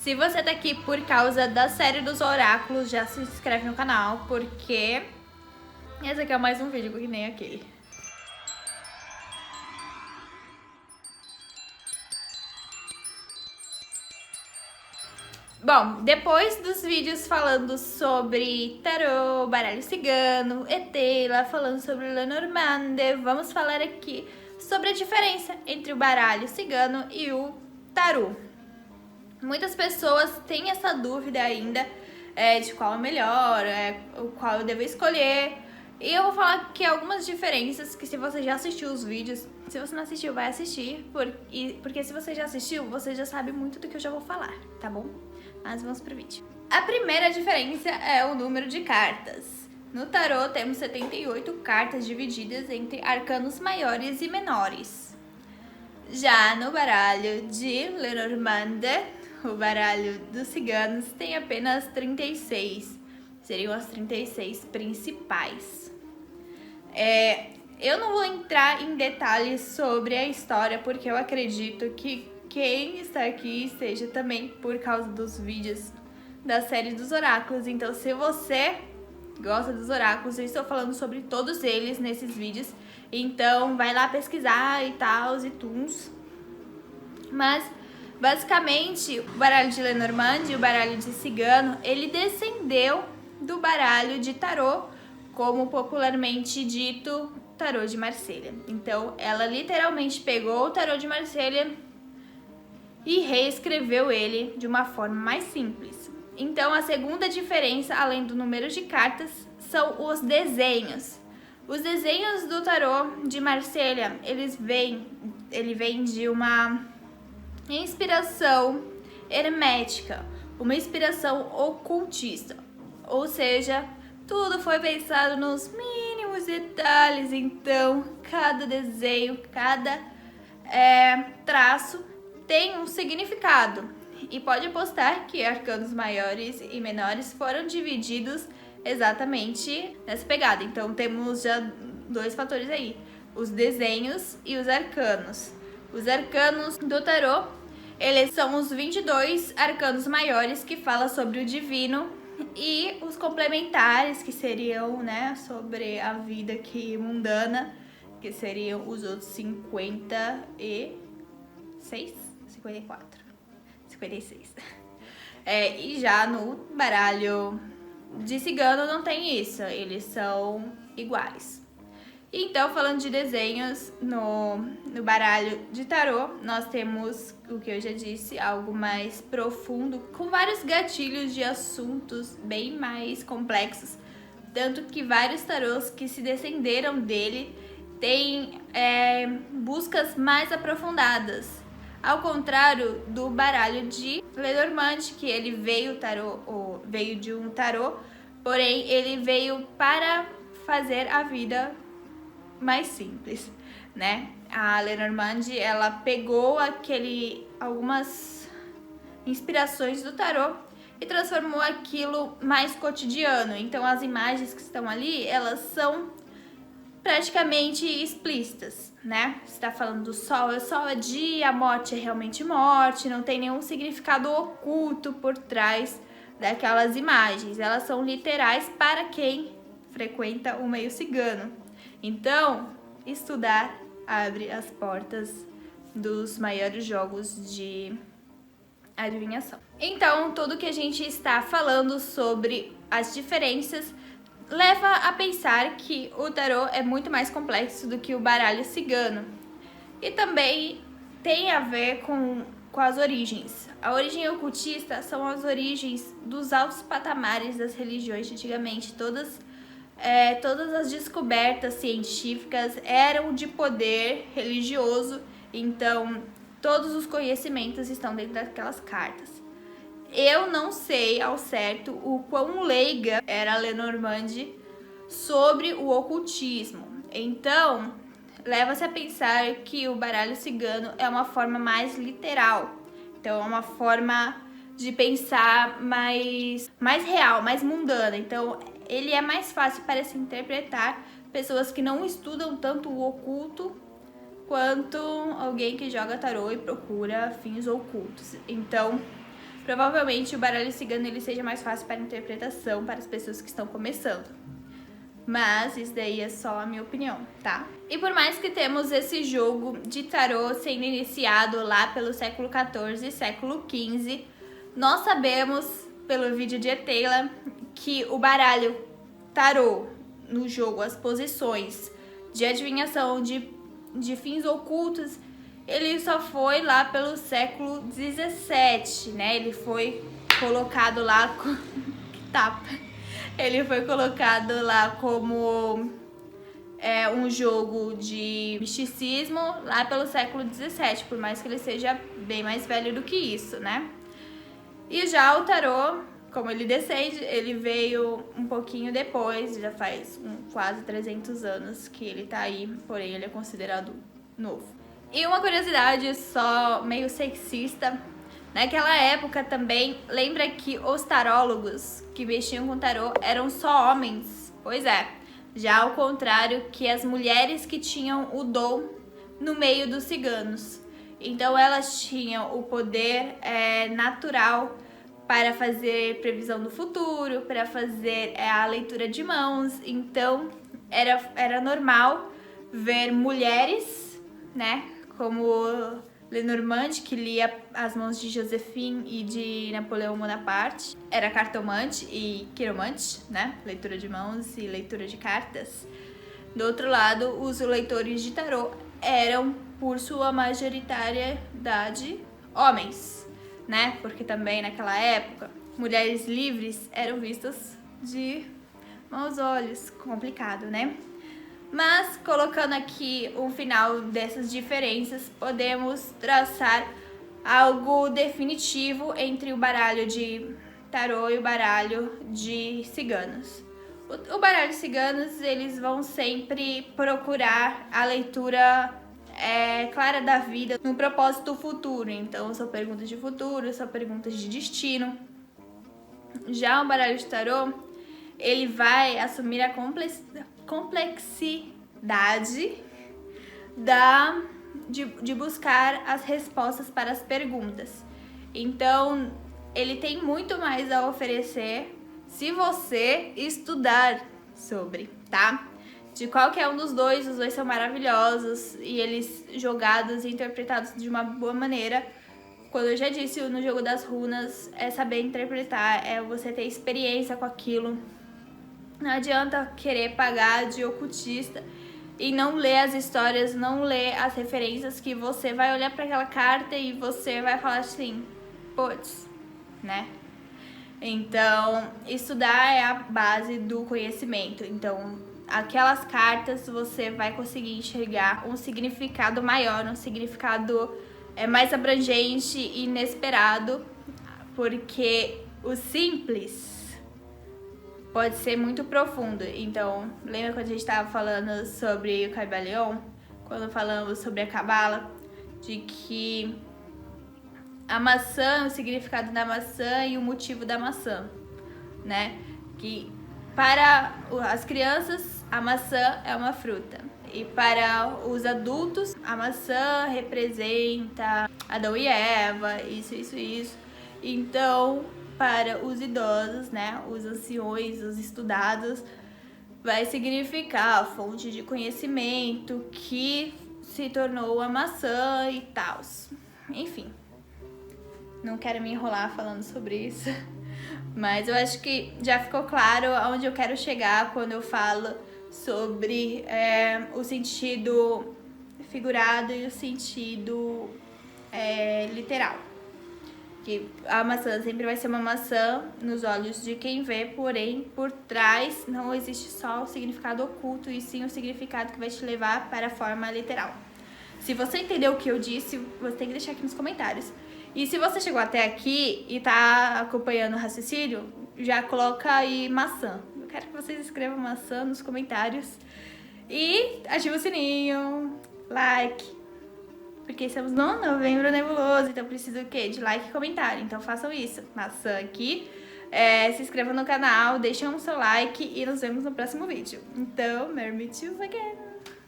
Se você tá aqui por causa da série dos oráculos, já se inscreve no canal, porque esse aqui é mais um vídeo que nem aquele. Bom, depois dos vídeos falando sobre tarô, baralho cigano, Etela, falando sobre Lenormand, vamos falar aqui sobre a diferença entre o baralho cigano e o tarô. Muitas pessoas têm essa dúvida ainda de qual é o melhor, o qual eu devo escolher. E eu vou falar aqui algumas diferenças que, se você já assistiu os vídeos, se você não assistiu, vai assistir, porque se você já assistiu, você já sabe muito do que eu já vou falar, tá bom? Mas vamos pro vídeo. A primeira diferença é o número de cartas. No tarô temos 78 cartas divididas entre arcanos maiores e menores. Já no baralho de Lenormand, o baralho dos ciganos, tem apenas 36. Seriam as 36 principais. Eu não vou entrar em detalhes sobre a história, porque eu acredito que quem está aqui esteja também por causa dos vídeos da série dos oráculos. Então, se você gosta dos oráculos, eu estou falando sobre todos eles nesses vídeos. Então, vai lá pesquisar e tal, e tuns. Mas, basicamente, o baralho de Lenormand e o baralho de cigano, ele descendeu do baralho de tarô, como popularmente dito, tarô de Marselha. Então, ela literalmente pegou o tarô de Marselha e reescreveu ele de uma forma mais simples. Então, a segunda diferença, além do número de cartas, são os desenhos. Os desenhos do tarô de Marselha, ele vem de uma inspiração hermética, uma inspiração ocultista. Ou seja, tudo foi pensado nos mínimos detalhes. Então, cada desenho, cada traço tem um significado. E pode apostar que arcanos maiores e menores foram divididos exatamente nessa pegada. Então temos já dois fatores aí: os desenhos e os arcanos. Os arcanos do tarô, eles são os 22 arcanos maiores, que fala sobre o divino, e os complementares, que seriam, né, sobre a vida aqui mundana, que seriam os outros 56. E já no baralho de cigano não tem isso, eles são iguais. Então, falando de desenhos, no baralho de tarô, nós temos, o que eu já disse, algo mais profundo, com vários gatilhos de assuntos bem mais complexos. Tanto que vários tarôs que se descenderam dele têm buscas mais aprofundadas. Ao contrário do baralho de Lenormand, que ele veio de um tarô, porém ele veio para fazer a vida mais simples, né? A Lenormand, ela pegou algumas inspirações do tarô e transformou aquilo mais cotidiano. Então, as imagens que estão ali, elas são praticamente explícitas, né? Você tá falando do sol é dia, a morte é realmente morte, não tem nenhum significado oculto por trás daquelas imagens. Elas são literais para quem frequenta o meio cigano. Então, estudar abre as portas dos maiores jogos de adivinhação. Então, tudo que a gente está falando sobre as diferenças leva a pensar que o tarô é muito mais complexo do que o baralho cigano. E também tem a ver com as origens. A origem ocultista são as origens dos altos patamares das religiões de antigamente. Todas as descobertas científicas eram de poder religioso, então todos os conhecimentos estão dentro daquelas cartas. Eu não sei ao certo o quão leiga era a Lenormand sobre o ocultismo. Então, leva-se a pensar que o baralho cigano é uma forma mais literal. Então, é uma forma de pensar mais real, mais mundana. Então, ele é mais fácil para se interpretar pessoas que não estudam tanto o oculto quanto alguém que joga tarô e procura fins ocultos. Então, provavelmente o baralho cigano ele seja mais fácil para interpretação para as pessoas que estão começando. Mas isso daí é só a minha opinião, tá? E por mais que temos esse jogo de tarô sendo iniciado lá pelo século XIV e século XV, nós sabemos, pelo vídeo de Etela, que o baralho tarô no jogo, as posições de adivinhação de fins ocultos, ele só foi lá pelo século XVII, né? Ele foi colocado lá... Que tapa! Ele foi colocado lá como um jogo de misticismo lá pelo século XVII, por mais que ele seja bem mais velho do que isso, né? E já o tarô, como ele descende, ele veio um pouquinho depois, já faz quase 300 anos que ele tá aí, porém ele é considerado novo. E uma curiosidade só meio sexista, naquela época também, lembra que os tarólogos que mexiam com tarô eram só homens? Pois é, já ao contrário que as mulheres que tinham o dom no meio dos ciganos. Então elas tinham o poder natural para fazer previsão do futuro, para fazer a leitura de mãos. Então era normal ver mulheres, né, como Lenormand, que lia as mãos de Josephine e de Napoleão Bonaparte. Era cartomante e quiromante, né? Leitura de mãos e leitura de cartas. Do outro lado, os leitores de tarô eram, por sua majoritariedade, homens, né? Porque também naquela época, mulheres livres eram vistas de maus olhos. Complicado, né? Mas, colocando aqui o final dessas diferenças, podemos traçar algo definitivo entre o baralho de tarô e o baralho de ciganos. O baralho de ciganos, eles vão sempre procurar a leitura clara da vida no propósito futuro. Então, são perguntas de futuro, são perguntas de destino. Já o baralho de tarô, ele vai assumir a complexidade de buscar as respostas para as perguntas. Então, ele tem muito mais a oferecer se você estudar sobre, tá? De qualquer um dos dois, os dois são maravilhosos e eles jogados e interpretados de uma boa maneira. Quando eu já disse, no jogo das runas, é saber interpretar, é você ter experiência com aquilo. Não adianta querer pagar de ocultista e não ler as histórias, não ler as referências, que você vai olhar para aquela carta e você vai falar assim, putz, né? Então, estudar é a base do conhecimento. Então, aquelas cartas você vai conseguir enxergar um significado maior, um significado mais abrangente e inesperado, porque o simples pode ser muito profundo. Então, lembra quando a gente estava falando sobre o Caibalion? Quando falamos sobre a Cabala? De que a maçã, o significado da maçã e o motivo da maçã, né? Que para as crianças, a maçã é uma fruta. E para os adultos, a maçã representa Adão e Eva, isso. Então, para os idosos, né, os anciões, os estudados, vai significar a fonte de conhecimento que se tornou a maçã e tal. Enfim, não quero me enrolar falando sobre isso, mas eu acho que já ficou claro aonde eu quero chegar quando eu falo sobre o sentido figurado e o sentido literal. Que a maçã sempre vai ser uma maçã nos olhos de quem vê, porém, por trás não existe só o significado oculto, e sim o significado que vai te levar para a forma literal. Se você entendeu o que eu disse, você tem que deixar aqui nos comentários. E se você chegou até aqui e tá acompanhando o raciocínio, já coloca aí maçã. Eu quero que vocês escrevam maçã nos comentários. E ativa o sininho, like. Porque estamos no Novembro Nebuloso, então preciso o quê? De like e comentário. Então façam isso. Maçã aqui. Se inscrevam no canal, deixem o seu like e nos vemos no próximo vídeo. Então, Merry meet you again!